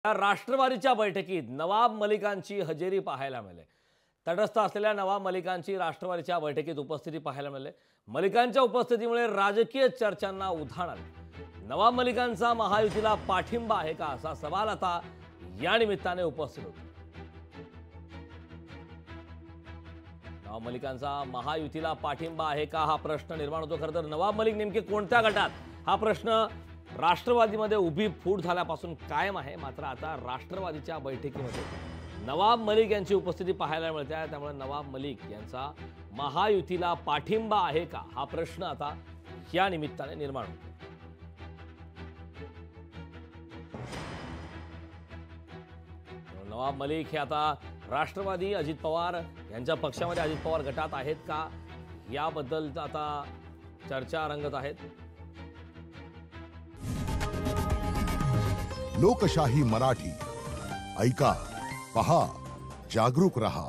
या राष्ट्रवादीच्या बैठकीत नवाब मलिकांची हजेरी पाहायला मिळाली। तटस्थ असलेल्या नवाब मलिकांची राष्ट्रवादीच्या बैठकीत उपस्थिती पाहायला मिळाली। मलिकांच्या उपस्थितीमुळे राजकीय चर्चांना उधाण आले। नवाब मलिकांचा महायुतीला पाठिंबा आहे का असा सवाल आता या निमित्ताने उपस्थित होतो। नवाब मलिकांचा महायुतीला पाठिंबा आहे का हा प्रश्न निर्माण होतो। खरं तर नवाब मलिक नेमके कोणत्या गटात हा प्रश्न राष्ट्रवादीमध्ये उभी फूट झाल्यापासून कायम आहे। मात्र आता राष्ट्रवादीच्या बैठकीमध्ये नवाब मलिक यांची उपस्थिती पाहायला मिळते आहे। त्यामुळे नवाब मलिक यांचा महायुतीला पाठिंबा आहे का हा प्रश्न आता या निमित्ताने निर्माण होतो। नवाब मलिक हे आता राष्ट्रवादी अजित पवार यांच्या पक्षामध्ये अजित पवार गटात आहेत का याबद्दल आता चर्चा रंगत आहेत। लोकशाही मराठी ऐका, पहा, जागरूक रहा।